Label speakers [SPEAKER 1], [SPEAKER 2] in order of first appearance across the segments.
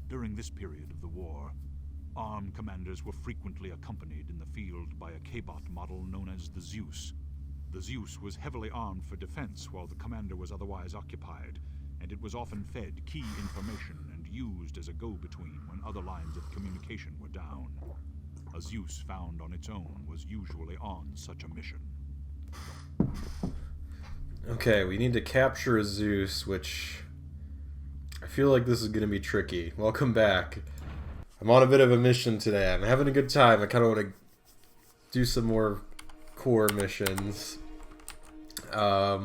[SPEAKER 1] During this period of the war, armed commanders were frequently accompanied in the field by a Kbot model known as the Zeus. The Zeus was heavily armed for defense while the commander was otherwise occupied, and it was often fed key information and used as a go-between when other lines of communication were down. A Zeus found on its own was usually on such a mission.
[SPEAKER 2] Okay, we need to capture a Zeus, which I feel like this is going to be tricky. Welcome back. I'm on a bit of a mission today. I'm having a good time. I kind of want to do some more core missions. I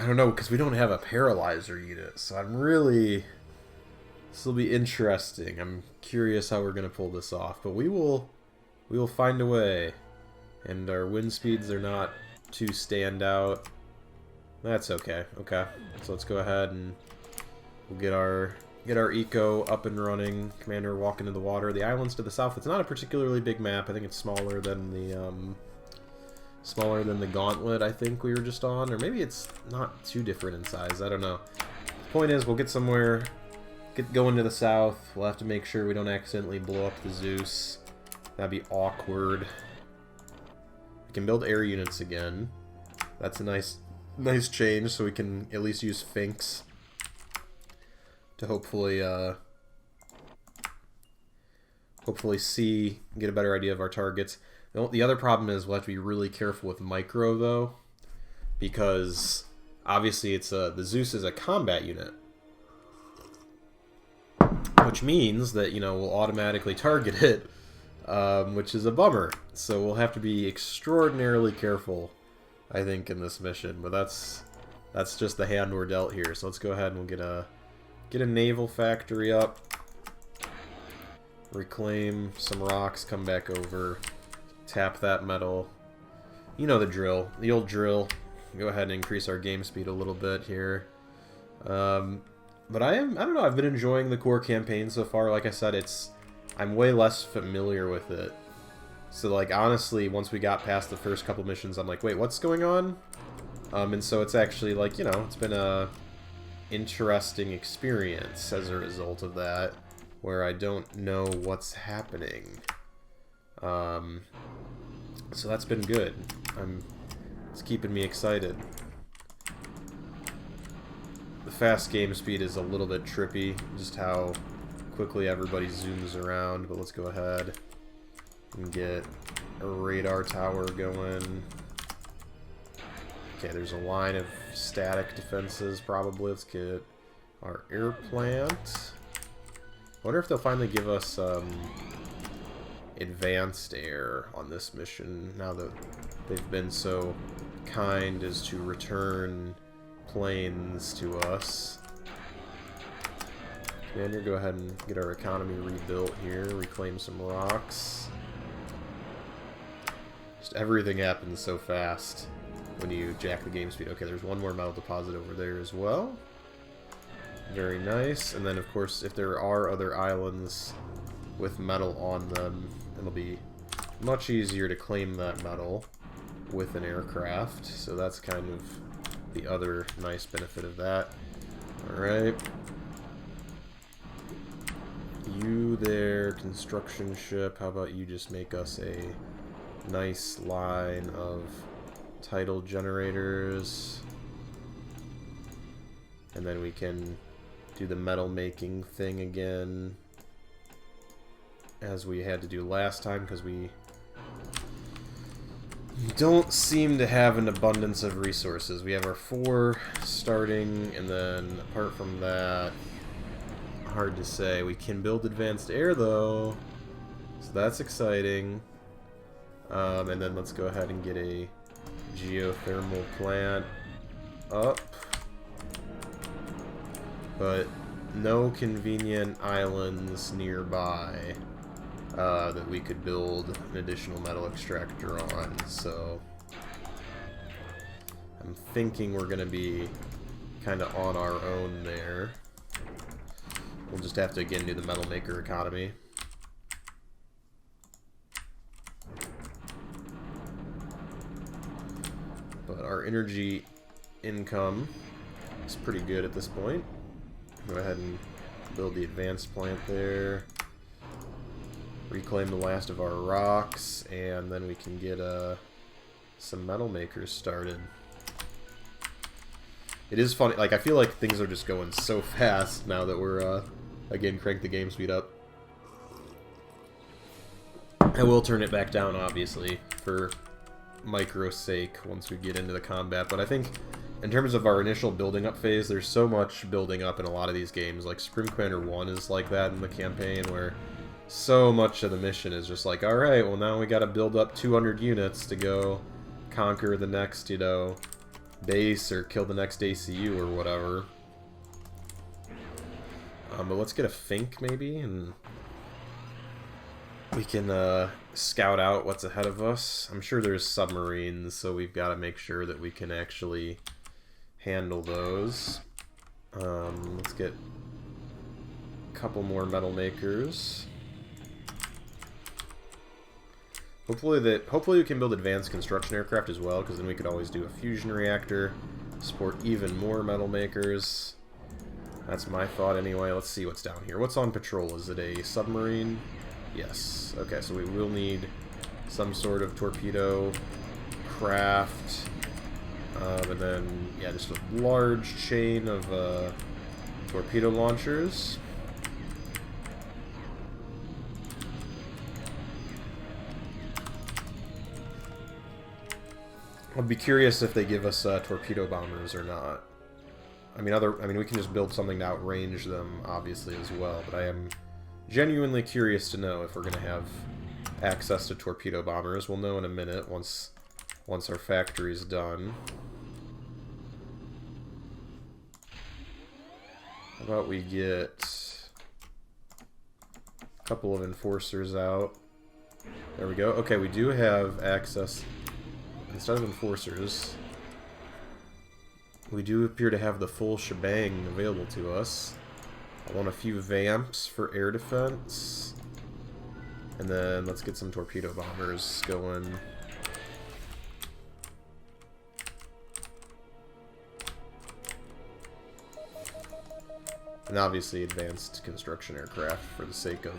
[SPEAKER 2] don't know, because we don't have a paralyzer unit, so I'm really... This will be interesting. I'm curious how we're going to pull this off, but we will find a way. And our wind speeds are not too stand out. That's okay. Okay, so let's go ahead and we'll get our eco up and running. Commander walk into the water. The islands to the south. It's not a particularly big map. I think it's smaller than the gauntlet I think we were just on, or maybe it's not too different in size. I don't know. The point is, we'll get somewhere. Get going to the south. We'll have to make sure we don't accidentally blow up the Zeus. That'd be awkward. We can build air units again. That's a nice change, so we can at least use Finks to hopefully get a better idea of our targets. The other problem is we'll have to be really careful with micro though, because obviously it's the Zeus is a combat unit, which means that we'll automatically target it, which is a bummer. So we'll have to be extraordinarily careful, I think, in this mission. But that's just the hand we're dealt here. So let's go ahead and we'll get a naval factory up, reclaim some rocks, come back over, tap that metal. You know the drill, the old drill. Go ahead and increase our game speed a little bit here. But I don't know, I've been enjoying the core campaign so far. Like I said, I'm way less familiar with it. So, like, honestly, once we got past the first couple missions, I'm like, wait, what's going on? And so it's actually, like, it's been a interesting experience as a result of that, where I don't know what's happening. So that's been good. It's keeping me excited. The fast game speed is a little bit trippy, just how quickly everybody zooms around, but let's go ahead and get a radar tower going. Okay, there's a line of static defenses probably. Let's get our air plant. I wonder if they'll finally give us advanced air on this mission, now that they've been so kind as to return planes to us. Commander, go ahead and get our economy rebuilt here, reclaim some rocks. Just everything happens so fast when you jack the game speed. Okay, there's one more metal deposit over there as well. Very nice. And then, of course, if there are other islands with metal on them, it'll be much easier to claim that metal with an aircraft. So that's kind of the other nice benefit of that. Alright. You there, construction ship, how about you just make us a nice line of tidal generators, and then we can do the metal making thing again as we had to do last time, because we don't seem to have an abundance of resources. We have our 4 starting, and then apart from that, hard to say. We can build advanced air though, so that's exciting. And then let's go ahead and get a geothermal plant up, but no convenient islands nearby that we could build an additional metal extractor on, so I'm thinking we're gonna be kind of on our own there. We'll just have to again do the metal maker economy. But our energy income is pretty good at this point. Go ahead and Build the advanced plant there. Reclaim the last of our rocks, and then we can get some metal makers started. It is funny, like, I feel like things are just going so fast now that we're, again, crank the game speed up. I will turn it back down, obviously, for micro's sake once we get into the combat, but I think in terms of our initial building up phase, there's so much building up in a lot of these games. Like Supreme Commander 1 is like that in the campaign, where so much of the mission is just like, alright, well now we gotta build up 200 units to go conquer the next, you know, base or kill the next ACU or whatever. But let's get a Fink maybe, and we can scout out what's ahead of us. I'm sure there's submarines, so we've got to make sure that we can actually handle those. Let's get a couple more metal makers. Hopefully we can build advanced construction aircraft as well, because then we could always do a fusion reactor, support even more metal makers. That's my thought anyway. Let's see what's down here. What's on patrol? Is it a submarine? Yes. Okay, so we will need some sort of torpedo craft. And then, yeah, just a large chain of torpedo launchers. I'd be curious if they give us torpedo bombers or not. I mean, we can just build something to outrange them, obviously, as well. But I am genuinely curious to know if we're going to have access to torpedo bombers. We'll know in a minute once our factory's done. How about we get a couple of enforcers out? There we go. Okay, we do have access. Instead of enforcers, we do appear to have the full shebang available to us. I want a few vamps for air defense. And then let's get some torpedo bombers going. And obviously advanced construction aircraft for the sake of,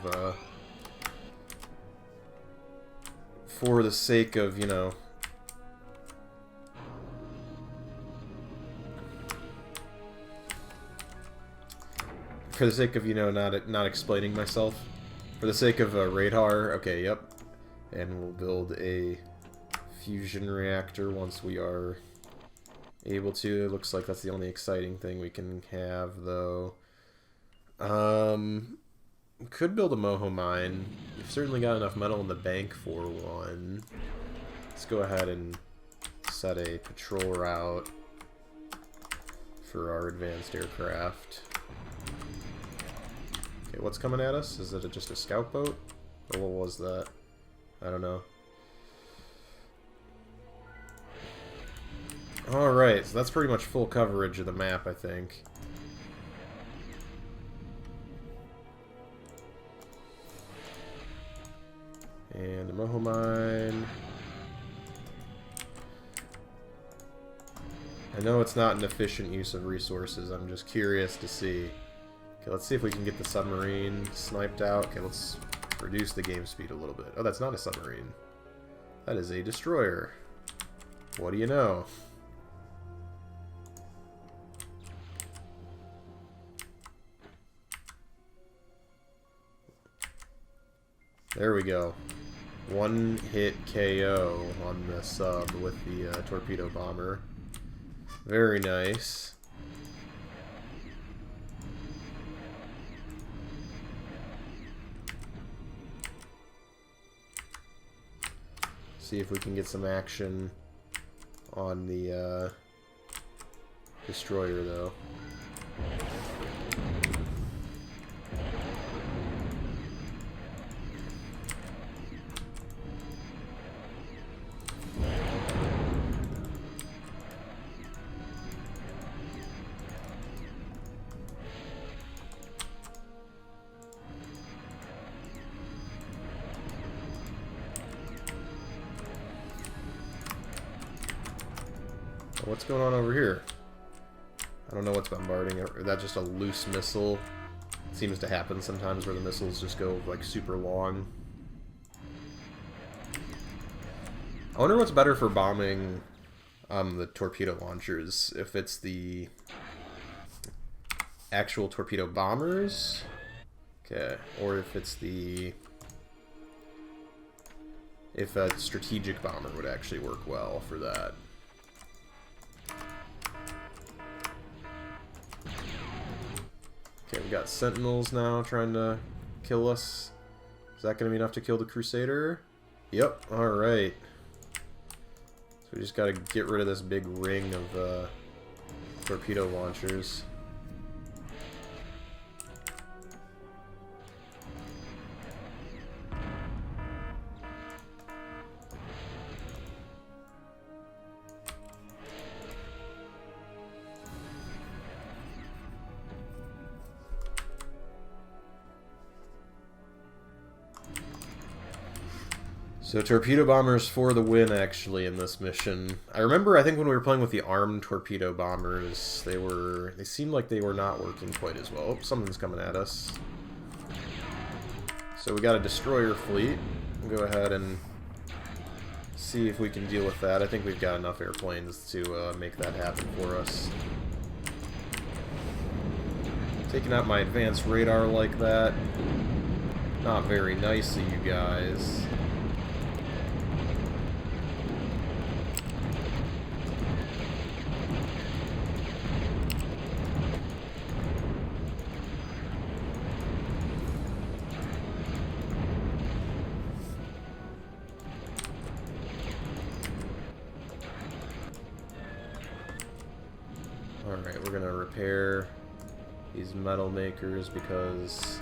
[SPEAKER 2] you know, for the sake of, you know, not explaining myself. For the sake of radar, okay, yep. And we'll build a fusion reactor once we are able to. It looks like that's the only exciting thing we can have, though. Could build a moho mine. We've certainly got enough metal in the bank for one. Let's go ahead and set a patrol route for our advanced aircraft. Okay, what's coming at us? Is it just a scout boat? Or what was that? I don't know. Alright, so that's pretty much full coverage of the map, I think. And the moho mine. I know it's not an efficient use of resources, I'm just curious to see. Okay, let's see if we can get the submarine sniped out. Okay, let's reduce the game speed a little bit. Oh, that's not a submarine. That is a destroyer. What do you know? There we go. One hit KO on the sub with the torpedo bomber. Very nice. See if we can get some action on the destroyer, though. What's going on over here? I don't know what's bombarding it. Or that's just a loose missile. seems to happen sometimes where the missiles just go like super long. I wonder what's better for bombing the torpedo launchers, if it's the actual torpedo bombers, okay, or if it's if a strategic bomber would actually work well for that. Okay, we got sentinels now trying to kill us. Is that going to be enough to kill the Crusader? Yep, alright. So we just got to get rid of this big ring of torpedo launchers. So torpedo bombers for the win, actually, in this mission. I remember, I think when we were playing with the armed torpedo bombers, they seemed like they were not working quite as well. Oh, something's coming at us. So we got a destroyer fleet. We'll go ahead and see if we can deal with that. I think we've got enough airplanes to make that happen for us. Taking out my advanced radar like that. Not very nice of you guys. Alright, we're gonna repair these metal makers because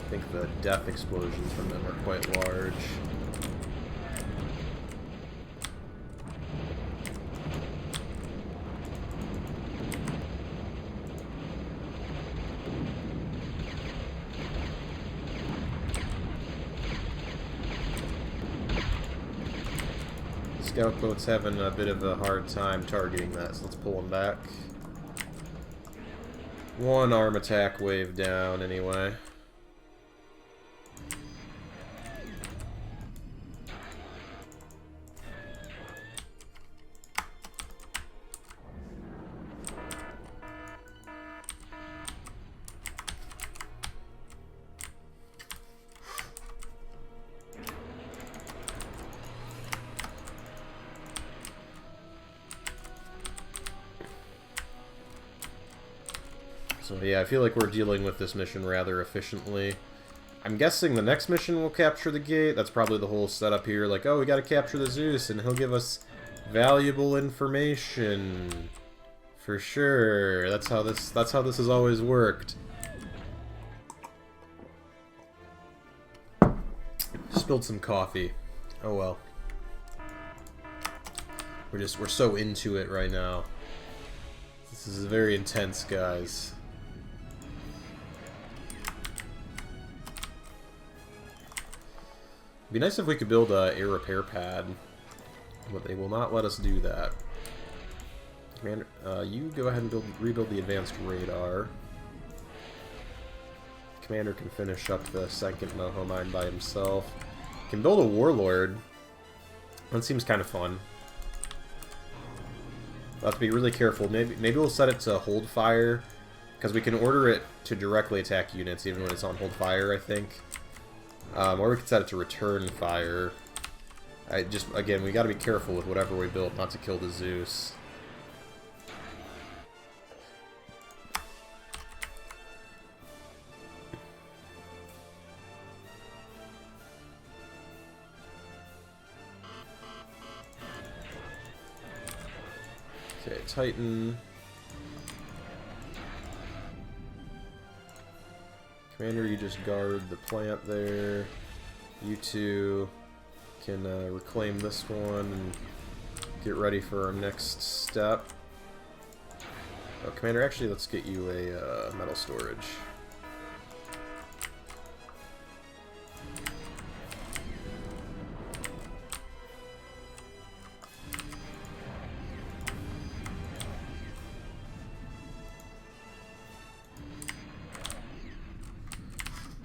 [SPEAKER 2] I think the death explosions from them are quite large. Scout boat's having a bit of a hard time targeting that, so let's pull them back. One arm attack wave down, anyway. So yeah, I feel like we're dealing with this mission rather efficiently. I'm guessing the next mission will capture the gate. That's probably the whole setup here. Like, oh, we gotta capture the Zeus, and he'll give us valuable information. For sure. That's how this has always worked. Spilled some coffee. Oh well. We're so into it right now. This is very intense, guys. It'd be nice if we could build a air repair pad, but they will not let us do that. Commander, you go ahead and rebuild the advanced radar. Commander can finish up the second Moho mine by himself. Can build a warlord. That seems kind of fun. We'll have to be really careful. Maybe we'll set it to hold fire, because we can order it to directly attack units even when it's on hold fire, I think. Or we could set it to return fire. Again, we gotta be careful with whatever we build, not to kill the Zeus. Okay, Titan. Commander, you just guard the plant there. You two can reclaim this one and get ready for our next step. Oh, Commander, actually, let's get you a metal storage.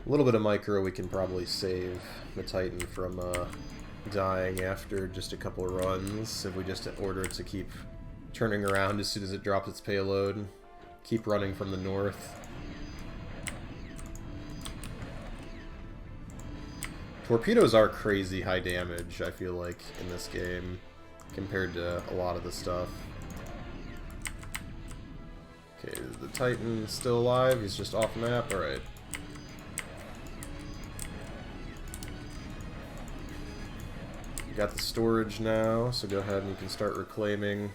[SPEAKER 2] A little bit of micro we can probably save the Titan from dying after just a couple runs if we just order it to keep turning around as soon as it drops its payload. Keep running from the north. Torpedoes are crazy high damage, I feel like, in this game, compared to a lot of the stuff. Okay, the Titan still alive? He's just off map? Alright. Got the storage now, so go ahead and you can start reclaiming.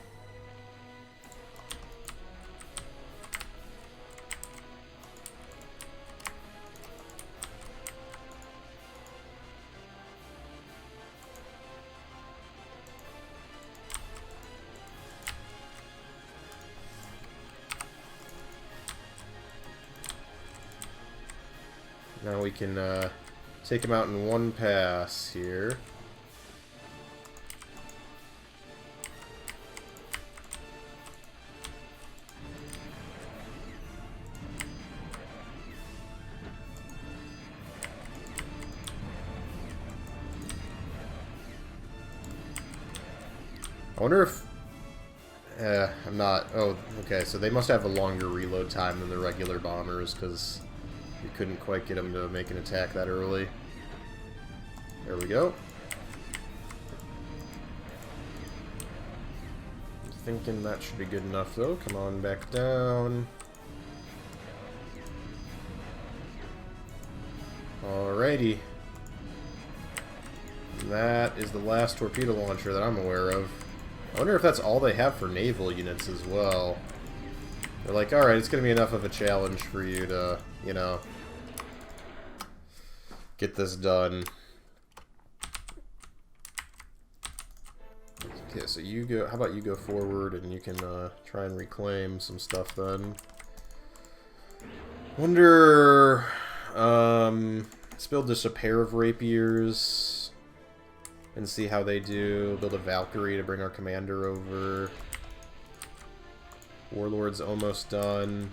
[SPEAKER 2] Now we can take him out in one pass here. I wonder if... I'm not... Oh, okay, so they must have a longer reload time than the regular bombers, because we couldn't quite get them to make an attack that early. There we go. I'm thinking that should be good enough, though. Come on, back down. Alrighty. And that is the last torpedo launcher that I'm aware of. I wonder if that's all they have for naval units as well. They're like, alright, it's going to be enough of a challenge for you to, you know, get this done. Okay, so you go, how about you go forward and you can try and reclaim some stuff then. Wonder, let's build just a pair of rapiers and see how they do. Build a Valkyrie to bring our commander over. Warlord's almost done.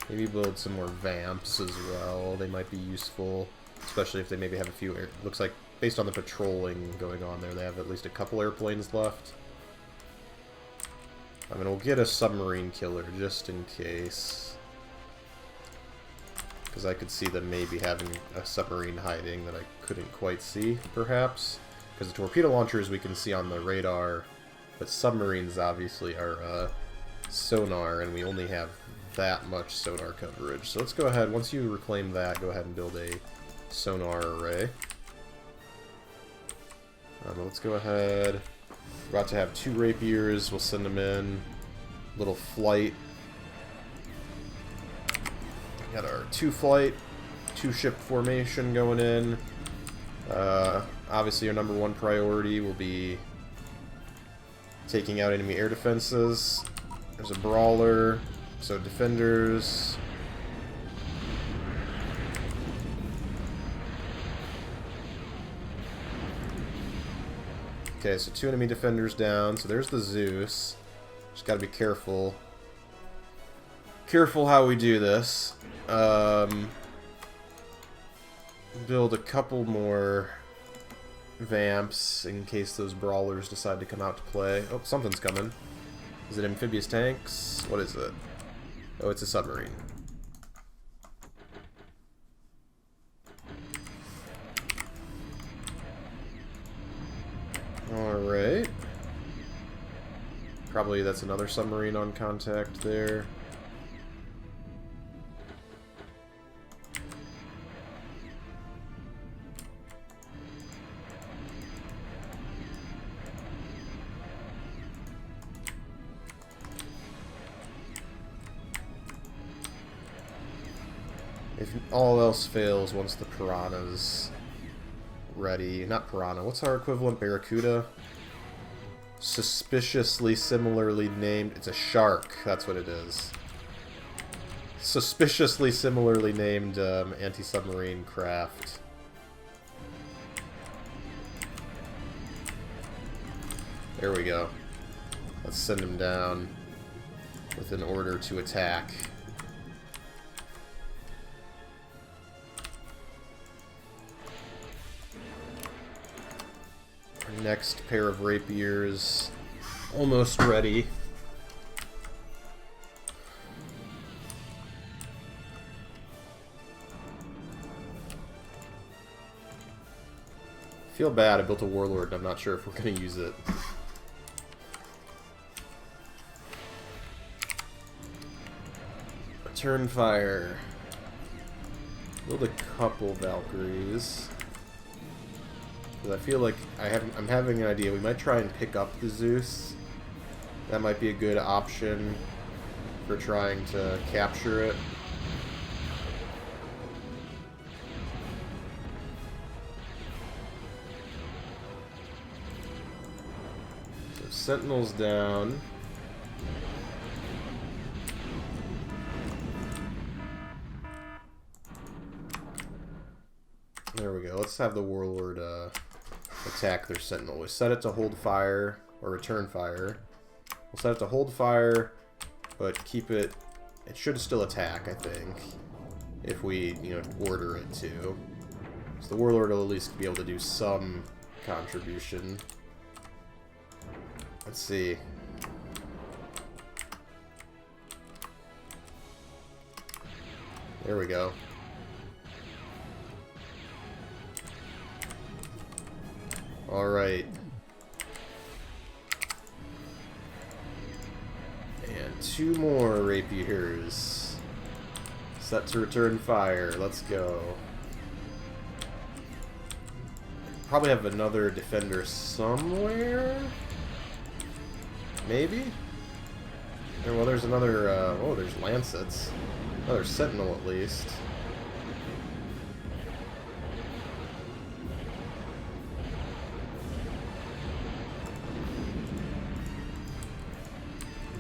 [SPEAKER 2] Maybe build some more Vamps as well. They might be useful, especially if they maybe have a few looks like, based on the patrolling going on there, they have at least a couple airplanes left. I mean, we'll get a submarine killer just in case. Because I could see them maybe having a submarine hiding that I couldn't quite see, perhaps. Because the torpedo launchers we can see on the radar, but submarines obviously are sonar, and we only have that much sonar coverage. So let's go ahead, once you reclaim that, go ahead and build a sonar array. Let's go ahead. We're about to have 2 rapiers, we'll send them in. Little flight. Got our 2-flight, 2-ship formation going in. Obviously our #1 priority will be taking out enemy air defenses. There's a brawler, so defenders. Okay, so 2 enemy defenders down. So there's the Zeus. Just gotta be careful. Careful how we do this. Build a couple more Vamps in case those brawlers decide to come out to play. Oh, something's coming. Is it amphibious tanks? What is it? Oh, it's a submarine. Alright. Probably that's another submarine on contact there. If all else fails, once the Piranha's ready... Not Piranha, what's our equivalent? Barracuda? Suspiciously similarly named... It's a shark, that's what it is. Suspiciously similarly named anti-submarine craft. There we go. Let's send him down. with an order to attack. Our next pair of rapiers almost ready. I feel bad, I built a warlord and I'm not sure if we're going to use it. Return fire. Build a couple Valkyries. Because I feel like I'm having an idea. We might try and pick up the Zeus. That might be a good option for trying to capture it. Sentinels down. There we go. Let's have the warlord attack their sentinel. We set it to hold fire or return fire. We'll set it to hold fire, but keep it. It should still attack, I think, if we, order it to. So the warlord will at least be able to do some contribution. Let's see. There we go. Alright. And 2 more rapiers. Set to return fire. Let's go. Probably have another defender somewhere? Maybe? Well, there's another, oh, there's lancets. Another sentinel, at least.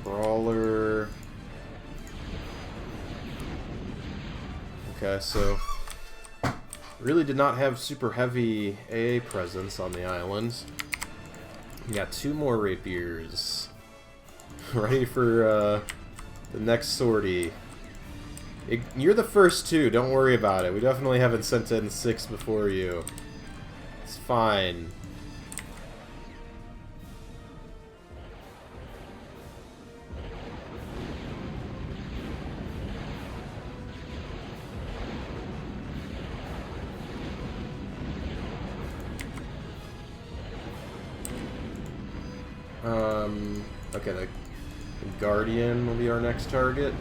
[SPEAKER 2] Brawler. Okay, so really did not have super heavy AA presence on the island. We got 2 more rapiers. Ready for the next sortie. You're the first 2, don't worry about it. We definitely haven't sent in 6 before you. It's fine. Okay, the Guardian will be our next target.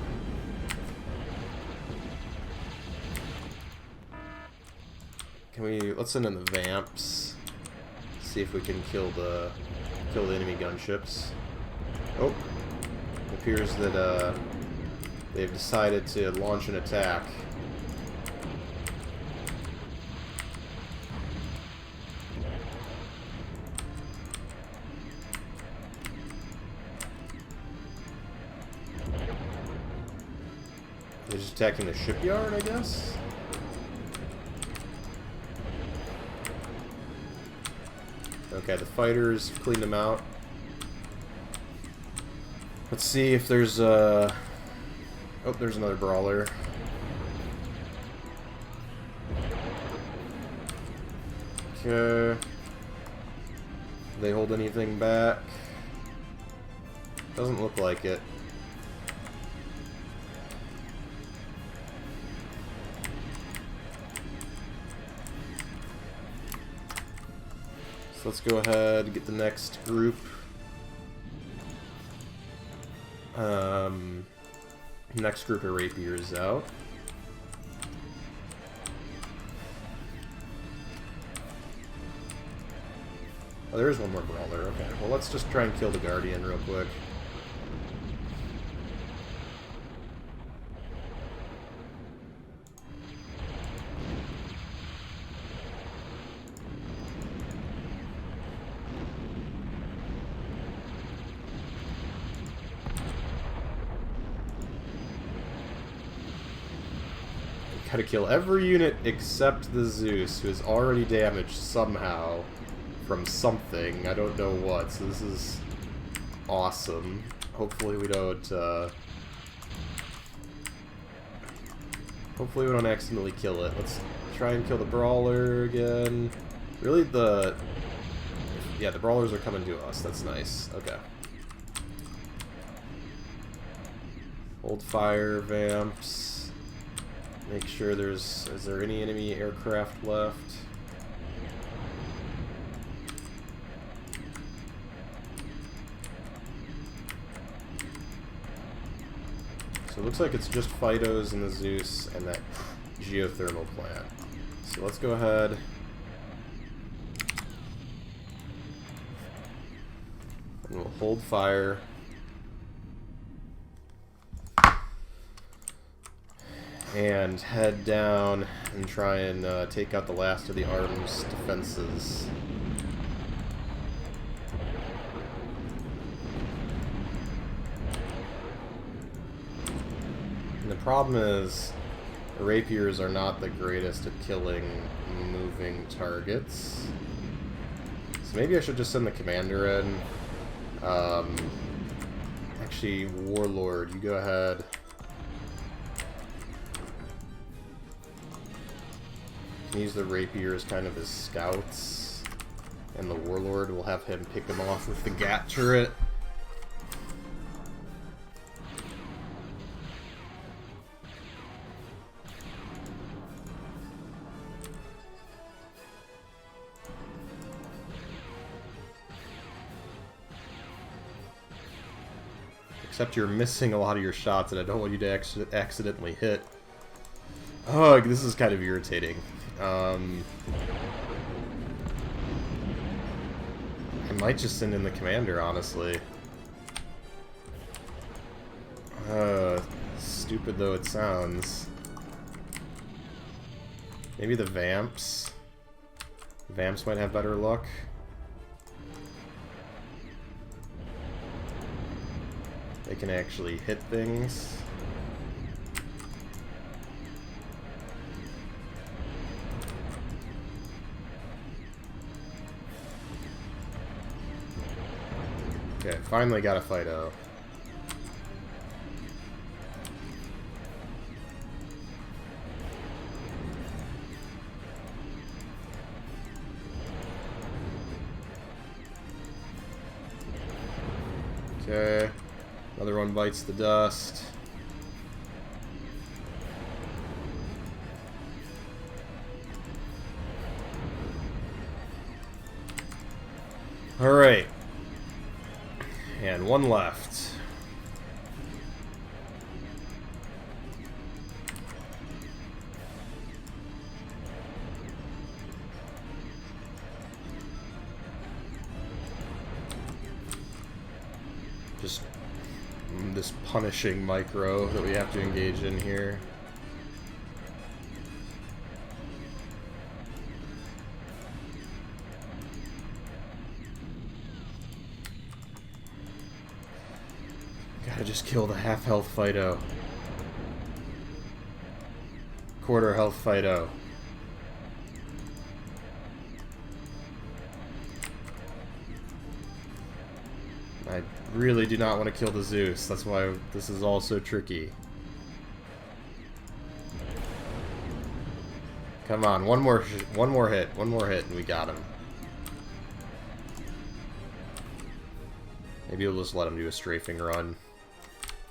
[SPEAKER 2] Let's send in the Vamps. See if we can kill the enemy gunships. Oh, it appears that they've decided to launch an attack. They're just attacking the shipyard, I guess? Okay, the fighters cleaned them out. Let's see if there's oh, there's another brawler. Okay. Do they hold anything back? Doesn't look like it. So let's go ahead and get the next group. Next group of rapiers out. Oh, there is one more brawler. Okay, well, let's just try and kill the Guardian real quick. Gotta kill every unit except the Zeus, who is already damaged somehow from something. I don't know what. So this is awesome. Hopefully we don't, hopefully we don't accidentally kill it. Let's try and kill the brawler again. Really, yeah, the brawlers are coming to us. That's nice. Okay. Hold fire, vamps. Make sure is there any enemy aircraft left? So it looks like it's just Phytos and the Zeus and that geothermal plant. So let's go ahead. And we'll hold fire. And head down and try and take out the last of the arm's defenses. And the problem is, the rapiers are not the greatest at killing moving targets. So maybe I should just send the commander in. Actually, Warlord, you go ahead. Use the rapiers kind of as scouts, and the Warlord will have him pick them off with the Gat turret. Except you're missing a lot of your shots, and I don't want you to accidentally hit. Oh, this is kind of irritating. I might just send in the commander, honestly. Stupid though it sounds. Maybe the Vamps. Vamps might have better luck. They can actually hit things. Okay, finally got a Phyto. Okay, another one bites the dust. All right. And one left. Just this punishing micro that we have to engage in here. Gotta just kill the half health Phyto. Quarter health Phyto. I really do not want to kill the Zeus. That's why this is all so tricky. Come on, one more hit, and we got him. Maybe we'll just let him do a strafing run.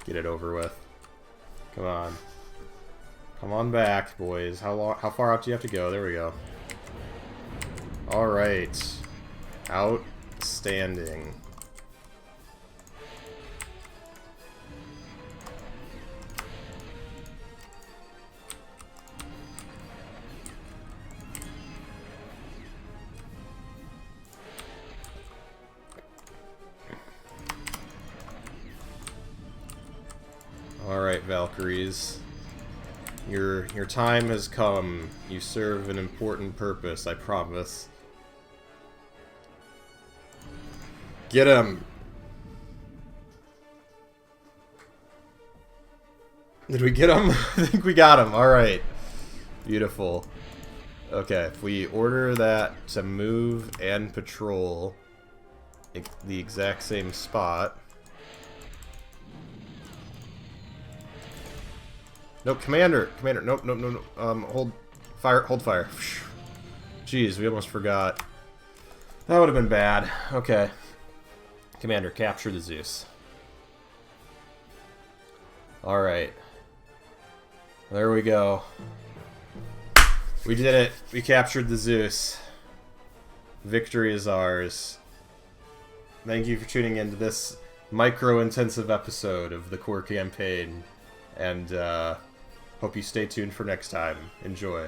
[SPEAKER 2] Get it over with. Come on. Come on back, boys. How far out do you have to go? There we go. Alright. Outstanding. Alright, Valkyries. Your time has come. You serve an important purpose, I promise. Get him! Did we get him? I think we got him. Alright. Beautiful. Okay, if we order that to move and patrol the exact same spot... Nope, Commander. Commander. Nope, nope, nope, nope. Hold fire. Hold fire. Jeez, we almost forgot. That would have been bad. Okay. Commander, capture the Zeus. Alright. There we go. We did it. We captured the Zeus. Victory is ours. Thank you for tuning into this micro-intensive episode of the core campaign. And hope you stay tuned for next time. Enjoy.